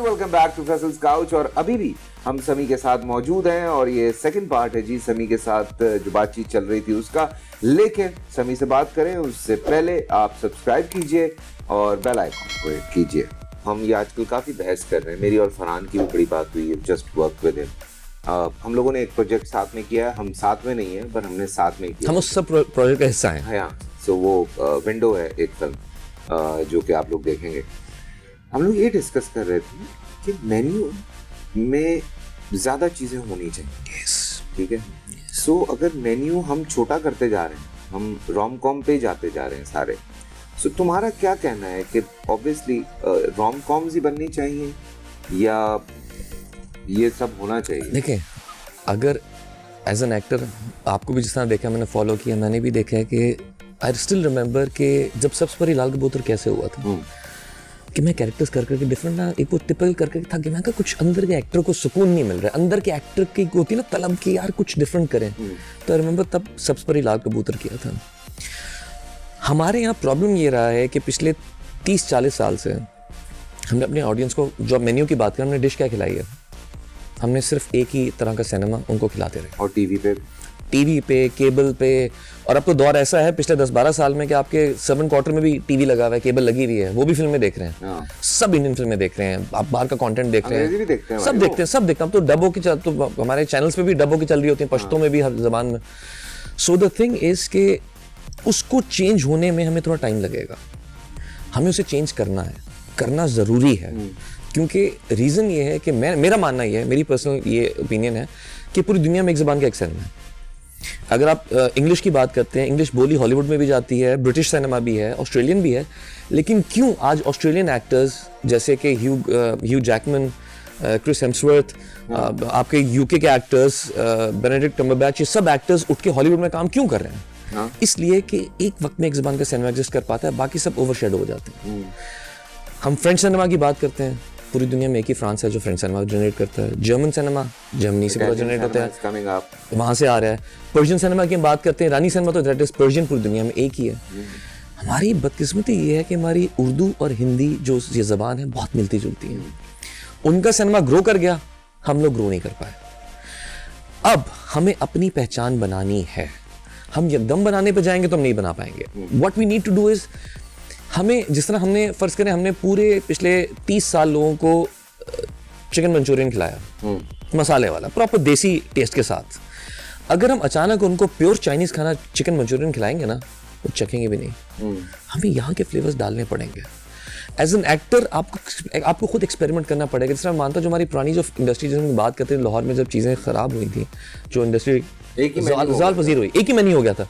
Welcome back to Faisal's couch. और अभी भी हम समी के साथ मौजूद हैं और ये सेकंड पार्ट है जी समी के साथ जो बातचीत चल रही थी उसका। लेकिन समी से बात करें उससे पहले आप सब्सक्राइब कीजिए और बेल आइकन को हिट कीजिए। हम ये आजकल काफी बहस कर रहे हैं, मेरी और फरहान की भी बड़ी बात हुई है, जस्ट वर्क विद हिम। हम लोगों ने एक प्रोजेक्ट साथ में किया है, हम साथ में नहीं है पर हमने साथ में किया, हम उस सब प्रोजेक्ट का हिस्सा हैं। हाँ, सो वो विंडो है एक फिल्म जो कि आप लोग देखेंगे। हम लोग ये डिस्कस कर रहे थे कि मेन्यू में ज्यादा चीजें होनी चाहिए, ठीक है। सो अगर मेन्यू हम छोटा करते जा रहे हैं, हम रोम कॉम पे जाते जा रहे हैं सारे, सो तुम्हारा क्या कहना है कि ऑब्वियसली रोम कॉम्स ही बननी चाहिए या ये सब होना चाहिए? देखिए, अगर एज एन एक्टर आपको भी जिस तरह देखा, मैंने फॉलो किया, मैंने भी देखा है कि आई स्टिल रिमेंबर कि जब सबसे पहले लाल कबूतर कैसे हुआ था कि मैं कैरेक्टर्स कर करके डिफरेंट ना, एक वो टिपिकल करके था कि मैं कुछ अंदर के एक्टर को सुकून नहीं मिल रहा है, अंदर के एक्टर की होती ना तलब की यार कुछ डिफरेंट करें। तो आई रिमेंबर तब सबसे पहले लाल कबूतर किया था। हमारे यहाँ प्रॉब्लम ये रहा है कि पिछले 30-40 साल से हमने अपने ऑडियंस को, जो मेन्यू की बात करें, हमने डिश क्या खिलाई है? हमने सिर्फ एक ही तरह का सिनेमा उनको खिलाते रहे। और टीवी पे, केबल पे, और अब तो दौर ऐसा है पिछले 10-12 साल में कि आपके 7 क्वार्टर में भी टीवी लगा हुआ है, केबल लगी हुई है, वो भी फिल्में देख रहे हैं। सब इंडियन फिल्में देख रहे हैं, आप बाहर का कंटेंट देख रहे हैं, सब देखते हैं। अब तो डबों की तो हमारे चैनल्स पे भी डबों की चल रही होती है, पश्तो में भी, हर जबान में। सो द थिंग इज कि उसको चेंज होने में हमें थोड़ा टाइम लगेगा। हमें उसे चेंज करना है, करना ज़रूरी है, क्योंकि रीज़न ये है कि मेरा मानना ये है, मेरी पर्सनल ये ओपिनियन है कि पूरी दुनिया में एक ज़बान का एक सिनेमा है। अगर आप इंग्लिश की बात करते हैं, इंग्लिश बोली हॉलीवुड में भी जाती है, ब्रिटिश सिनेमा भी है, ऑस्ट्रेलियन भी है, लेकिन क्यों आज ऑस्ट्रेलियन एक्टर्स जैसे कि ह्यू जैकमैन, क्रिस हेम्सवर्थ, आपके यूके के एक्टर्स, बेनेडिक्ट कम्बरबैच, ये सब एक्टर्स उठ के हॉलीवुड में काम क्यों कर रहे हैं? इसलिए कि एक वक्त में एक ज़बान का सिनेमा एग्जिस्ट कर पाता है, बाकी सब ओवरशैडो हो जाते हैं। हम फ्रेंच सिनेमा की बात करते हैं, पूरी दुनिया में एक ही फ्रांस है जो फ्रेंच सिनेमा जनरेट करता है। जर्मन सिनेमा जर्मनी से पूरा जनरेट होता है, वहाँ से आ रहा है। पर्शियन सिनेमा की हम बात करते हैं, ईरानी सिनेमा तो दैट इज पर्शियन, पूरी दुनिया में एक ही है। हमारी बदकिस्मती ये है कि हमारी उर्दू और हिंदी जो ये ज़बान है बहुत मिलती जुलती है। उनका सिनेमा ग्रो कर गया, हम लोग ग्रो नहीं कर पाए। अब हमें अपनी पहचान बनानी है। हम एकदम बनाने पे जाएंगे तो हम नहीं बना पाएंगे। What we need to do is, हमें जिस तरह हमने फर्ज करें, हमने पूरे पिछले 30 साल लोगों को चिकन मंचूरियन खिलाया, मसाले वाला, प्रॉपर देसी टेस्ट के साथ। अगर हम अचानक उनको प्योर चाइनीज खाना चिकन मंचूरियन खिलाएंगे ना, वो चखेंगे भी नहीं। हमें यहाँ के फ्लेवर्स डालने पड़ेंगे। एज एन एक्टर आपको खुद एक्सपेरिमेंट करना पड़ेगा। जिस तरह मानता जो हमारी पुरानी जो इंडस्ट्री जिसमें हम बात करते हैं, लाहौर में जब चीज़ें खराब हुई थी, जो इंडस्ट्री जाल पजीर हुई, एक ही मेन्यू हो गया था,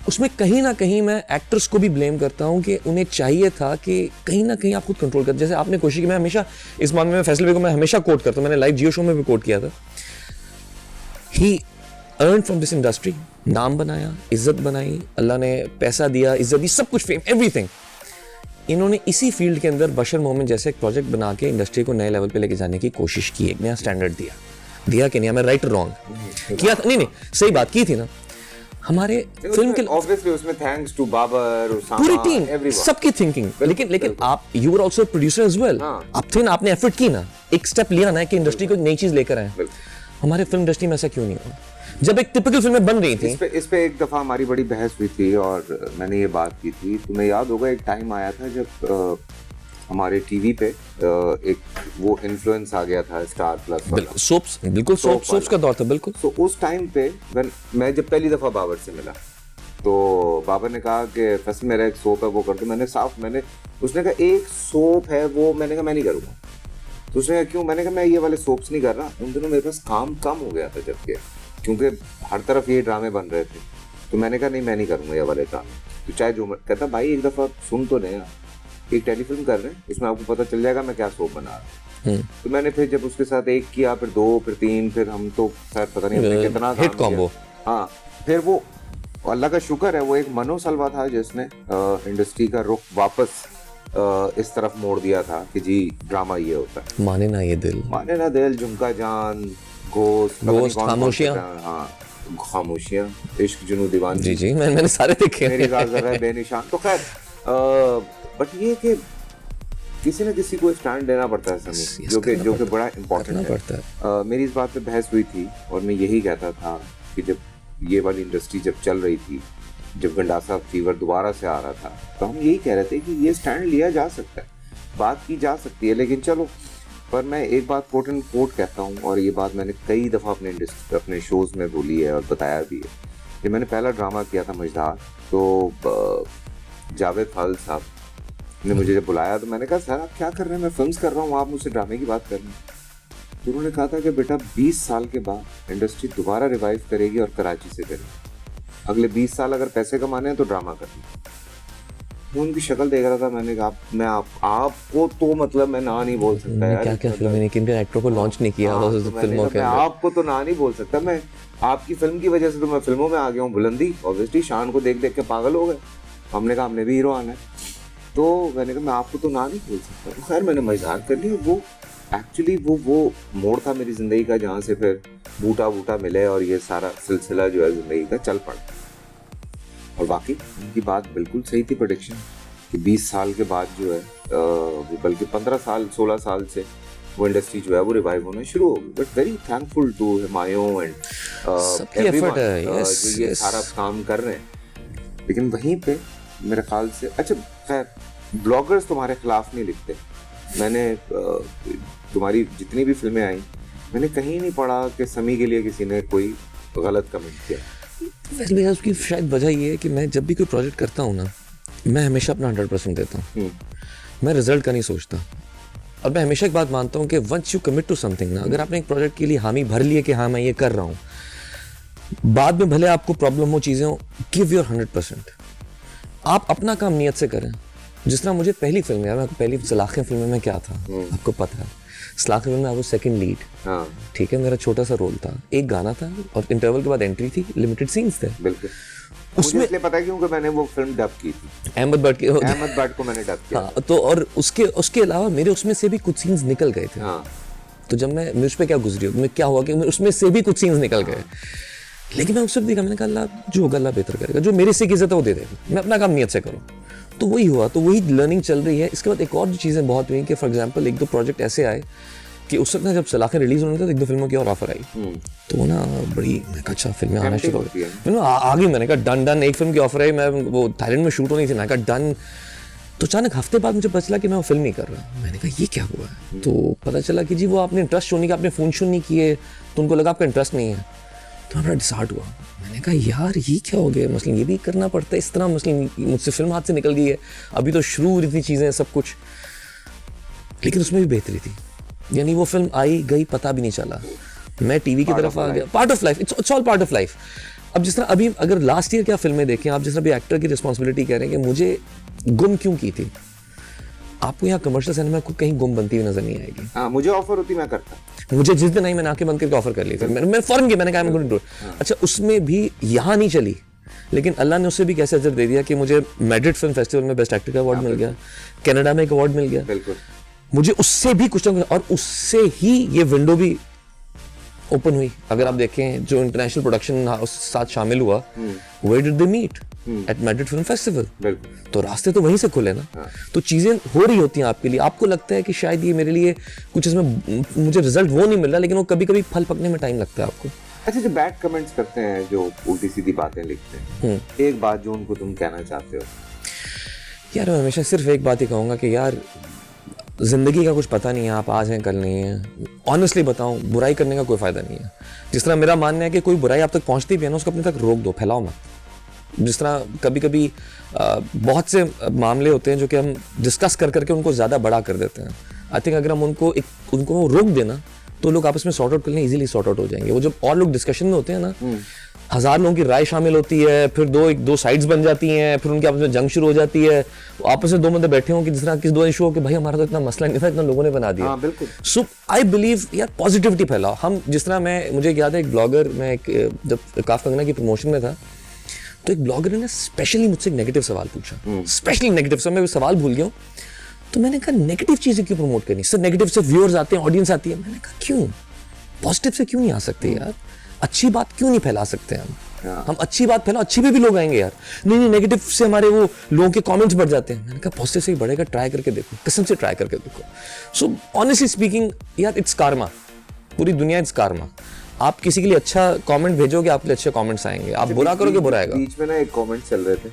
उसमें कहीं ना कहीं मैं एक्टर्स को भी ब्लेम करता हूं कि उन्हें चाहिए था कि कहीं ना कहीं आप खुद कंट्रोल कर। जैसे आपने कोशिश की, मैं हमेशा इस मामले में फैसले को मैं हमेशा कोट करता हूं, मैंने लाइव जियो शो में भी कोट किया था। ही अर्न फ्रॉम दिस इंडस्ट्री, नाम बनाया, इज्जत बनाई, अल्लाह ने पैसा दिया, इज्जत दी, सब कुछ, फेम, एवरीथिंग। इन्होंने इसी फील्ड के अंदर बशर मोहम्मद जैसे एक प्रोजेक्ट बना के इंडस्ट्री को नए लेवल पे लेके जाने की कोशिश की, एक नया स्टैंडर्ड दिया कि नहीं, मैं राइट रॉन्ग किया था, नहीं सही बात की थी ना। हमारे फिल्म के ऑब्वियसली उसमें थैंक्स टू बाबर, उसामा, पूरी टीम, सबकी थिंकिंग, लेकिन आप you were also producer as well. आप थे ना, आपने एफर्ट की ना, एक स्टेप लिया ना कि इंडस्ट्री को एक नई चीज लेकर आए। हमारे फिल्म इंडस्ट्री में ऐसा क्यों नहीं हुआ? जब एक टिपिकल फिल्में बन रही थी, इस पे एक दफा हमारी बड़ी बहस हुई थी और मैंने ये बात की थी, तुम्हें याद होगा एक टाइम आया था जब हमारे टीवी पे एक वो इन्फ्लुएंस आ गया था, स्टार प्लस वाला, सोप्स, बिल्कुल सोप्स का दौर था, बिल्कुल। तो उस टाइम पे मैं जब पहली दफा बाबर से मिला तो बाबर ने कहा कि फैसल मेरा एक सोप है वो कर दो। उसने कहा एक सोप है वो, मैंने कहा मैं नहीं करूँगा। तो उसने कहा क्यों? मैंने कहा मैं ये वाले सोप्स नहीं कर रहा। उन दिनों मेरे पास काम कम हो गया था जबकि, क्योंकि हर तरफ ये ड्रामे बन रहे थे। तो मैंने कहा नहीं, मैं नहीं करूँगा ये वाले ड्रामे। तो चाहे जो कहता, भाई एक दफा सुन तो लेना, एक टेलीफिल्म कर रहे हैं, इसमें आपको पता चल जाएगा मैं क्या सोप बना रहा हूँ। तो मैंने फिर जब उसके साथ एक किया, फिर 2, फिर 3, फिर हम तो शायद पता नहीं हमने कितना हिट कॉम्बो। हाँ, फिर वो अल्लाह का शुक्र है वो एक मनो सलवा था जिसने इंडस्ट्री का रुख वापस इस तरफ मोड़ दिया था कि जी ड्रामा ये होता है। माने ना ये दिल, माने ना दिल, झुमका जान, गोश्त, खामोशियाँ, हाँ खामोशियाँ, इश्क जुनू दीवानगी, जी मैंने सारे देखे, मेरी राज़ है बेनिशान। तो खैर बट ये कि किसी न किसी को स्टैंड लेना पड़ता है समय, जो कि बड़ा इम्पोर्टेंट है। मेरी इस बात पे बहस हुई थी और मैं यही कहता था कि जब ये वाली इंडस्ट्री जब चल रही थी, जब गंडासा फीवर दोबारा से आ रहा था, तो हम यही कह रहे थे कि ये स्टैंड लिया जा सकता है, बात की जा सकती है, लेकिन चलो। पर मैं एक बात कोट एंड कोट कहता हूँ, और ये बात मैंने कई दफ़ा अपने शोज़ में बोली है और बताया भी है कि मैंने पहला ड्रामा किया था मझधार, तो जावेद फाजिल साहब ने मुझे जब बुलाया तो मैंने कहा सर आप क्या कर रहे हैं, मैं फिल्म्स कर रहा हूँ, आप मुझसे ड्रामे की बात कर रहे हैं। तो उन्होंने कहा था कि बेटा 20 साल के बाद इंडस्ट्री दोबारा रिवाइव करेगी और कराची से करेगी, अगले 20 साल अगर पैसे कमाने हैं तो ड्रामा करना। मैं उनकी शक्ल देख रहा था, मैंने कहा मैं आपको तो मतलब मैं ना नहीं बोल सकता यार, क्या क्या फिल्म ने किन एक्टर को लॉन्च नहीं किया फिल्मों के, आपको तो ना नहीं बोल सकता, मैं आपकी फिल्म की वजह से तो मैं फिल्मों में आ गया हूँ। बुलंदी ऑब्वियसली शान को देख देख के पागल हो गए, हमने कहा हमने भी हीरो आना है, तो मैंने कहा मैं आपको तो ना नहीं बोल सकता। खैर मैंने मज़ाक कर लिया। वो एक्चुअली वो मोड़ था मेरी ज़िंदगी का जहाँ से फिर बूटा मिले और ये सारा सिलसिला जो है ज़िंदगी का चल पड़ा। और बाकी उनकी बात बिल्कुल सही थी, प्रेडिक्शन कि 20 साल के बाद जो है वो बल्कि 15 साल 16 साल से वो इंडस्ट्री जो है वो रिवाइव होना शुरू होगी। But very thankful to Humayun and everyone जो ये सारा काम कर रहे हैं। लेकिन वहीं पे मेरे ख्याल से अच्छा खैर ब्लॉगर्स तुम्हारे खिलाफ नहीं लिखते। मैंने तुम्हारी जितनी भी फिल्में आई मैंने कहीं नहीं पढ़ा कि समी के लिए किसी ने कोई गलत कमेंट किया। वैसे भैया उसकी शायद वजह ये है कि मैं जब भी कोई प्रोजेक्ट करता हूँ ना, मैं हमेशा अपना 100% देता हूँ, मैं रिजल्ट का नहीं सोचता। और मैं हमेशा एक बात मानता हूँ कि once you commit to something ना, अगर आपने एक प्रोजेक्ट के लिए हामी भर लिए कि हाँ मैं ये कर रहा हूँ, बाद में भले आपको प्रॉब्लम हो, चीज़ें हो, गिव योर 100%। आप अपना काम नियत से करें। जिस तरह मुझे पहली फिल्म है, मैं पहली सलाखें फिल्म में क्या था आपको पता है, सलाखें फिल्म में आई वाज सेकंड लीड, ठीक है, मेरा छोटा सा रोल था, एक गाना था और इंटरवल के बाद एंट्री थी, लिमिटेड सीन्स थे। बिल्कुल उसमें इसलिए पता है क्योंकि मैंने वो फिल्म डब की थी, अहमद भट्ट को मैंने डब किया। हाँ, तो और उसके अलावा मेरे उसमें से भी कुछ सीन्स निकल गए थे। तो जब मैं मुझ पे क्या गुजरी, मैं क्या हुआ कि उसमें से भी कुछ सीन्स निकल गए, लेकिन मैं उससे देखा, मैंने कहा अल्लाह जो होगा अल्लाह बेहतर करेगा, जो मेरे से इज्जत है वो दे देगा, मैं अपना काम नियत से करूँ। तो वही हुआ, तो वही लर्निंग चल रही है। इसके बाद एक और चीज़ें बहुत हुई कि फॉर एग्जांपल एक दो प्रोजेक्ट ऐसे आए कि उस वक्त ना जब सलाखें रिलीज होने थे तो एक दो फिल्मों की और ऑफर आई, तो ना बड़ी मैं कहा अच्छा फिल्में आना शुरू हो गई, मैंने आ गई, मैंने कहा डन एक फिल्म की ऑफर आई, मैं वो थाईलैंड में शूट होनी थी, मैंने कहा डन। तो अचानक हफ्ते बाद मुझे पता चला कि मैं वो फिल्म नहीं कर रहा। मैंने कहा ये क्या हुआ है, तो पता चला कि जी वो आपने इंटरेस्ट शो नहीं किया, आपने फ़ोन शो नहीं किए, तो उनको लगा आपका इंटरेस्ट नहीं है। तो मैं बड़ा डिसहार्ट हुआ, मैंने कहा यार ये क्या हो गया, मसलन ये भी करना पड़ता है, इस तरह मसलन मुझसे फिल्म हाथ से निकल गई है, अभी तो शुरू हो रही थी चीज़ें सब कुछ, लेकिन उसमें भी बेहतरी थी, यानी वो फिल्म आई गई पता भी नहीं चला, मैं टीवी की तरफ आ गया। Part of life, it's all part of life. अब जिस तरह अभी अगर लास्ट ईयर क्या फिल्में देखें आप, जिस तरह अभी एक्टर की रिस्पॉन्सिबिलिटी कह रहे हैं कि मुझे गुम क्यों की थी, आपको यहाँ कमर्शियल सिनेमा को कहीं गुम बनती हुई नजर नहीं आएगी। हाँ, मुझे ऑफर होती मैं करता, मुझे जिस दिन आई मैंने आंखें बंद करके ऑफर कर ली थी, मैं फौरन की मैंने कहा मैं डू। अच्छा उसमें भी यहाँ नहीं चली, लेकिन अल्लाह ने उससे भी कैसे अजर दे दिया कि मुझे मैड्रिड फिल्म फेस्टिवल में बेस्ट एक्टर का अवार्ड मिल गया, कनाडा में एक अवार्ड मिल गया, मुझे उससे भी कुछ ना कुछ, और उससे ही ये विंडो भी ओपन हुई। अगर आप देखें जो इंटरनेशनल प्रोडक्शन उस साथ शामिल हुआ, where did they meet at Madrid film festival, तो रास्ते तो वहीं से खुले ना। तो चीजें हो रही होती हैं आपके लिए, आपको लगता है कि शायद ये मेरे लिए कुछ इसमें मुझे रिजल्ट वो नहीं मिल रहा, लेकिन वो कभी कभी फल पकने में टाइम लगता है आपको। अच्छा, जो बैड कमेंट्स करते हैं, जो उल्टी सीधी बातें लिखते हैं, एक बात जो उनको तुम कहना चाहते हो? यार मैं हमेशा सिर्फ एक बात ही कहूँगा कि यार जिंदगी का कुछ पता नहीं है, आप आज हैं कल नहीं है। ऑनेस्टली बताऊं, बुराई करने का कोई फायदा नहीं है। जिस तरह मेरा मानना है कि कोई बुराई आप तक पहुंचती भी है ना, उसको अपने तक रोक दो, फैलाओ मत। जिस तरह कभी कभी बहुत से मामले होते हैं जो कि हम डिस्कस कर करके उनको ज़्यादा बड़ा कर देते हैं। आई थिंक अगर हम उनको रोक देना तो लोग आपस में सॉर्ट आउट करने इजीली सॉर्ट आउट हो जाएंगे। वो जब और लोग डिस्कशन में होते हैं ना, 1000 लोगों की राय शामिल होती है, फिर दो साइड्स बन जाती हैं, फिर उनके आपस में जंग शुरू हो जाती है। आपस में दो बंदे बैठे हों कि जिस तरह किस दो इशू हो कि भाई हमारा तो इतना मसला नहीं था, इतना लोगों ने बना दिया। सो आई बिलीव यार पॉजिटिविटी फैलाओ। हम जिस तरह मुझे याद है एक ब्लॉगर, मैं जब काफ कंगना की प्रमोशन में था तो एक ब्लॉगर ने स्पेशली मुझसे एक नेगेटिव सवाल पूछा, स्पेशली नेगेटिव। सो मैं सवाल भूल गया हूँ, तो मैंने कहा नेगेटिव चीजें क्यों प्रमोट करनी, सिर्फ नेगेटिव से व्यूअर्स आते हैं, ऑडियंस आती है। मैंने कहा क्यों, पॉजिटिव से क्यों नहीं आ सकते यार, अच्छी बात क्यों नहीं फैला सकते हम। हम अच्छी बात फैलाओ, अच्छी पे भी लोग आएंगे यार। नहीं नेगेटिव से हमारे वो लोगों के कमेंट्स बढ़ जाते हैं। मैंने कहा पॉजिटिव से ही बढ़ेगा, ट्राई करके देखो, कसम से ट्राई करके देखो। सो ऑनेस्टली स्पीकिंग यार, इट्स कार्मा, पूरी दुनिया इट्स कार्मा। आप किसी के लिए अच्छा कमेंट भेजोगे, आपके लिए अच्छे कमेंट्स आएंगे, आप बुरा करोगे बुरा आएगा। बीच में ना एक कमेंट चल रहे थे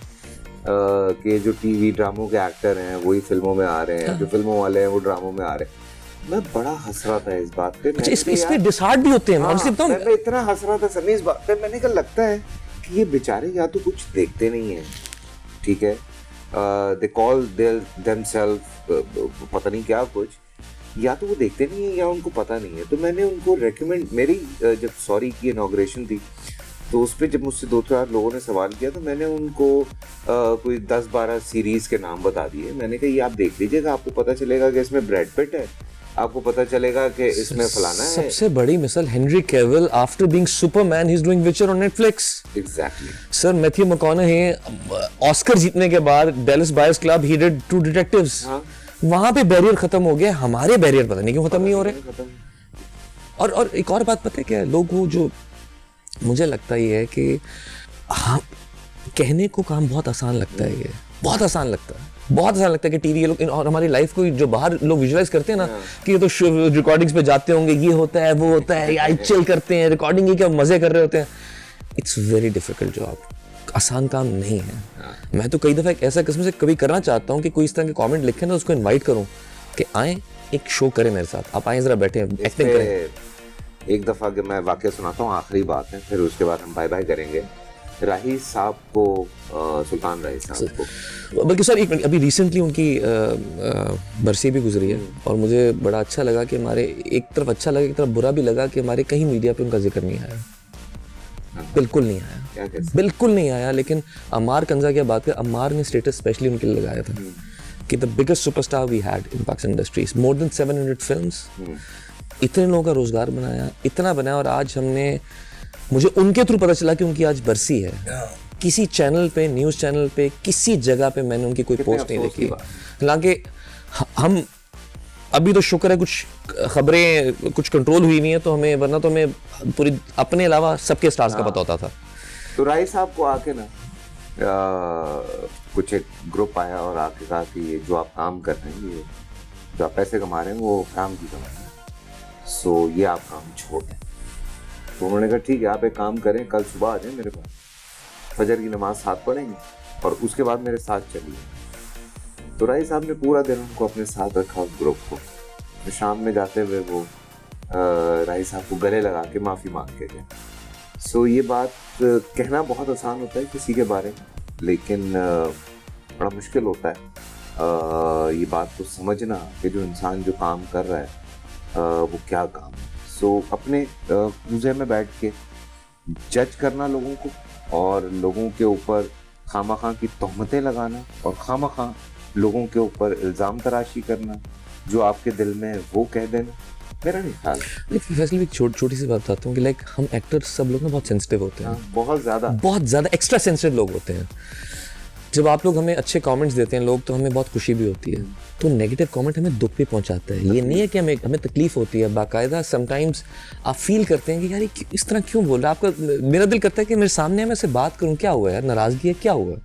कि जो टीवी ड्रामों के एक्टर हैं वही फिल्मों में आ रहे हैं, जो फिल्मों वाले हैं वो ड्रामों में आ रहे हैं। मैं बड़ा हंस रहा था इस बात पे। अच्छा, इस पे डिसहार्ट भी होते हैं। मैं इतना हंस रहा था समी इस बात पे। मैंने कहा लगता है कि ये बेचारे या तो कुछ देखते नहीं है, ठीक है, दे कॉल देमसेल्फ पता नहीं क्या कुछ, या तो वो देखते नहीं है या उनको पता नहीं है। तो मैंने उनको रेकमेंड, मेरी जब सॉरी की इनॉग्रेशन थी तो उस पर जब मुझसे 2-4 लोगों ने सवाल किया तो मैंने उनको कोई 10-12 सीरीज के नाम बता दिए। मैंने कहा ये आप देख लीजिएगा, आपको पता चलेगा कि इसमें ब्रैड पिट है, आपको पता चलेगा कि इसमें फलाना है। सबसे बड़ी मिसाल Henry Cavill, after being Superman he is doing Witcher on Netflix. Exactly sir Matthew McConaughey Oscar जीतने के बाद Dallas Buyers Club he did True Detectives. वहां पे बैरियर खत्म हो गया, हमारे बैरियर पता नहीं क्यों खत्म नहीं हो रहे। और एक और बात पता है क्या है, लोग वो जो मुझे लगता ही है कि हाँ, कहने को काम बहुत आसान लगता है, ये बहुत आसान लगता है, बहुत आसान लगता है कि टीवी ये लोग और हमारी लाइफ को जो बाहर लोग विजुअलाइज करते हैं ना कि ये तो रिकॉर्डिंग्स पे जाते होंगे, ये होता है वो होता है, या चिल करते हैं, रिकॉर्डिंग ये क्या मजे कर रहे होते हैं। इट्स वेरी डिफिकल्ट जॉब, आसान काम नहीं है। मैं तो कई दफा एक ऐसा किस्म से कभी करना चाहता हूँ कि कोई इस तरह के कमेंट लिखे ना, उसको इनवाइट करूँ कि आए एक शो करें मेरे साथ, आप आए जरा बैठे एक्टिंग करें। एक दफा कि मैं वाकया सुनाता हूँ, आखिरी बात है, फिर उसके बाद हम बाय बाय करेंगे। राही साहब को, सुल्तान राही साहब को, बल्कि सर एक मिनट, अभी रिसेंटली उनकी बरसी भी गुजरी है और मुझे बड़ा अच्छा लगा कि हमारे, एक तरफ अच्छा लगा एक तरफ बुरा भी लगा कि हमारे कहीं मीडिया पे उनका जिक्र नहीं आया, बिल्कुल नहीं आया, बिल्कुल नहीं आया। लेकिन अम्मार कंजा की बात है, अम्मार ने स्टेटस स्पेशली उनके लिए लगाया था कि the biggest superstar we had in Pakistan industries, more than 700 films, इतने लोगों का रोजगार बनाया, इतना बनाया। और आज हमने, मुझे उनके थ्रू पता चला कि उनकी आज बरसी है। किसी चैनल पे, न्यूज़ चैनल पे, किसी जगह पे मैंने उनकी कोई पोस्ट नहीं देखी। हालांकि हम अभी तो शुक्र है कुछ खबरें कुछ कंट्रोल हुई नहीं है, तो हमें, वरना तो हमें पूरी अपने अलावा सबके स्टार्स का पता होता था। तो राही साहब को आके ना कुछ एक ग्रुप आया और आके कहा कि ये जो आप काम कर रहे हैं, ये जो आप पैसे कमा रहे हैं वो काम की कमाई है, सो ये आप काम छोड़ दें। तो उन्होंने कहा ठीक है, आप एक काम करें, कल सुबह आ जाएं मेरे पास, फजर की नमाज साथ पढ़ेंगे और उसके बाद मेरे साथ चलिए। तो राही साहब ने पूरा दिन उनको अपने साथ रखा, उस ग्रुप को। तो शाम में जाते हुए वो राही साहब को गले लगा के माफ़ी मांग के गए। सो ये बात कहना बहुत आसान होता है किसी के बारे में, लेकिन बड़ा मुश्किल होता है ये बात को समझना कि जो इंसान जो काम कर रहा है वो क्या काम है। सो अपने पूजे में बैठ के जज करना लोगों को और लोगों के ऊपर खामखा की तोहमतें लगाना और खामखा लोगों के ऊपर इल्ज़ाम तराशी करना, जो आपके दिल में वो कह देना, मेरा नहीं ख्याल। लेकिन फैसल एक छोटी सी बात बताता हूँ कि लाइक हम एक्टर्स सब लोग ना बहुत सेंसिटिव होते हैं, बहुत ज़्यादा एक्स्ट्रा सेंसिटिव लोग होते हैं। जब आप लोग हमें अच्छे कमेंट्स देते हैं लोग, तो हमें बहुत खुशी भी होती है। तो नेगेटिव कमेंट हमें दुख भी पहुंचाता है। ये नहीं है कि हमें तकलीफ होती है, बाकायदा समटाइम्स आप फील करते हैं कि यार इस तरह क्यों बोल रहा है। आपका, मेरा दिल करता है कि मेरे सामने मैं से बात करूं, क्या हुआ यार, नाराज़गी है, क्या हुआ।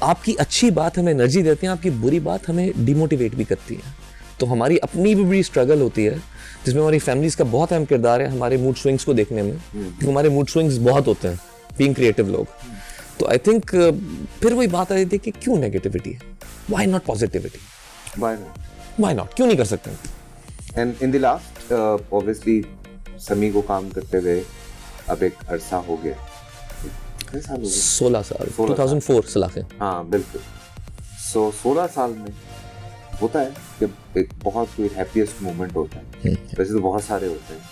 आपकी अच्छी बात हमें एनर्जी देती है, आपकी बुरी बात हमें डिमोटिवेट भी करती है। तो हमारी अपनी भी बड़ी स्ट्रगल होती है, जिसमें हमारी फैमिलीज का बहुत अहम किरदार है हमारे मूड स्विंग्स को देखने में, क्योंकि हमारे मूड स्विंग्स बहुत होते हैं बीइंग क्रिएटिव लोग। तो आई थिंक फिर वही बात आ रही थी कि क्यों नेगेटिविटी है, why not positivity, why not, क्यों नहीं कर सकते। And in the last obviously समी को काम करते हुए अब एक अरसा हो गया, 16 साल 2004 सलाखे। हाँ बिल्कुल। सो 16 साल में होता है कि एक बहुत कोई हैप्पीएस्ट मोमेंट होता है, वैसे तो बहुत सारे होते हैं,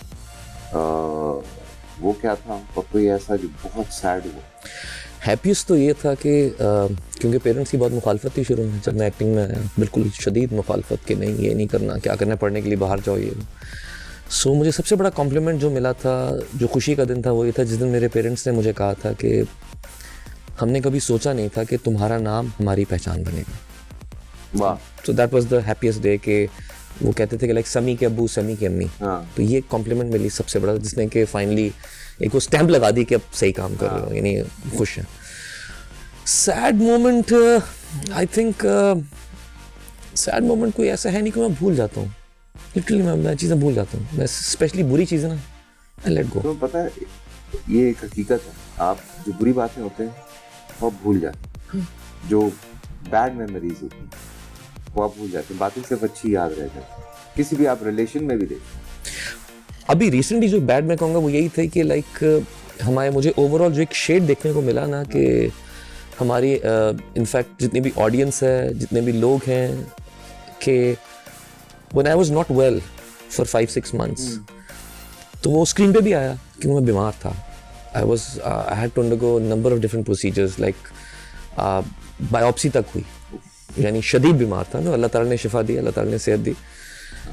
वो क्या था और कोई ऐसा जो बहुत सैड हुआ? हैप्पीएस्ट तो ये था कि क्योंकि पेरेंट्स की बहुत मुखालफत थी शुरू में, जब मैं एक्टिंग में आया, बिल्कुल शदीद मुखालफत कि नहीं ये नहीं करना, क्या करना, पढ़ने के लिए बाहर जाओ ये। सो मुझे सबसे बड़ा कॉम्प्लीमेंट जो मिला था, जो खुशी का दिन था, वो ये था जिस दिन मेरे पेरेंट्स ने मुझे कहा था कि हमने कभी सोचा नहीं था कि तुम्हारा नाम हमारी पहचान बनेगा। वाह। So that was the happiest day कि वो कहते थे कि लाइक समी के अब्बू, समी की अम्मी। तो ये कॉम्प्लीमेंट मिली सबसे बड़ा, जिसने कि फाइनली एक वो स्टैंप लगा दी कि अब सही काम कर रहे हो, यानी खुश हैं। Sad moment, I think sad moment कोई ऐसा है नहीं कि मैं भूल जाता हूँ, लिटरली मैं चीज़ें भूल जाता हूँ, मैं स्पेशली बुरी चीज़ें ना आई लेट गो। तो पता है ये एक हकीकत है, आप जो बुरी बातें होते हैं वो आप भूल जाते हैं, जो बैड मेमोरीज होती हैं वो आप भूल जाते हैं, बातें सिर्फ अच्छी याद रह जाती हैं। किसी भी आप रिलेशन में भी देखें, अभी रिसेंटली जो बैड मैं कहूँगा वो यही थे कि लाइक हमारे मुझे ओवरऑल जो एक शेड देखने को मिला ना कि हमारी इनफैक्ट जितनी भी ऑडियंस है, जितने भी लोग हैं, कि when I was not well for 5-6 months, तो वो स्क्रीन पे भी आया कि मैं बीमार था। I had to undergo number of different procedures, like biopsy तक हुई, यानी शदीद बीमार था ना, अल्लाह ताला ने शिफा दी, अल्लाह ताला ने सेहत दी।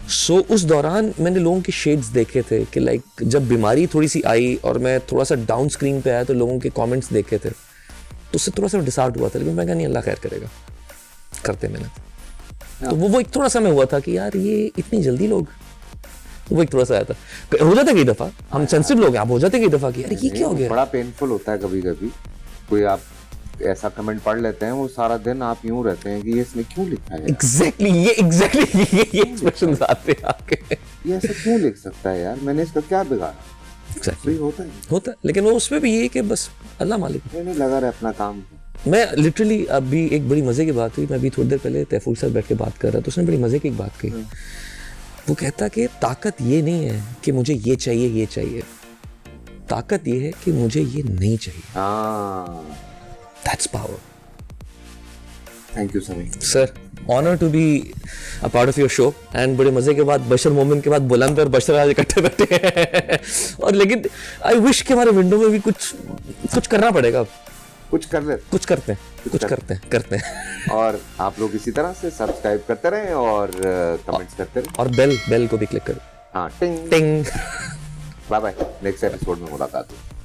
सो उस दौरान मैंने लोगों के शेड्स देखे थे कि लाइक जब बीमारी थोड़ी सी आई और मैं थोड़ा सा डाउन स्क्रीन पे आया तो लोगों के कमेंट्स देखे थे, तो उससे थोड़ा सा डिसहार्ट हुआ था, लेकिन मैं कहा नहीं, अल्लाह खैर करेगा, करते मैंने। तो वो एक थोड़ा सा मैं हुआ था कि यार ये इतनी जल्दी लोग, वो एक थोड़ा सा आया था। हो जाता कई दफ़ा, हम सेंसिटिव लोग हैं, आप हो जाते कई दफ़ा कि यार ये क्या हो गया। बड़ा पेनफुल होता है कभी कभी, कोई आप ऐसा कमेंट पढ़ लेते हैं, वो सारा दिन आप यूं रहते हैं कि ये इसने क्यों लिखा है। एग्जैक्टली ये एक्सप्रेशंस आते हैं आपके, ये ऐसा क्यों लिख सकता है यार, मैंने इसका क्या बिगाड़ा। एग्जैक्टली होता है, लेकिन वो उसमें भी ये कि बस अल्लाह मालिक। नहीं लगा रहा अपना काम। मैं लिटरली अभी एक बड़ी मजे की बात हुई, मैं अभी थोड़ी देर पहले तैफूर साथ बैठ के बात कर रहा था, तो उसने बड़ी मजे की एक बात कही। वो कहता कि ताकत ये नहीं है कि मुझे ये चाहिए, ताकत ये है कि मुझे ये नहीं चाहिए। That's power. Thank you Sameer. Sir, honor to be a part of your show and बड़े मजे के बाद बशर मोमिन के बाद बुलंद और बशर आज इकट्ठे बैठे हैं और लेकिन I wish कि हमारे विंडो में भी कुछ करना पड़ेगा। कुछ करते हैं और आप लोग इसी तरह से सब्सक्राइब करते रहें और कमेंट्स करते रहें और बेल को भी क्लिक करें। हाँ, टिंग टिंग। बाय बाय, नेक्स्ट एपिसोड में मुलाकात होगी।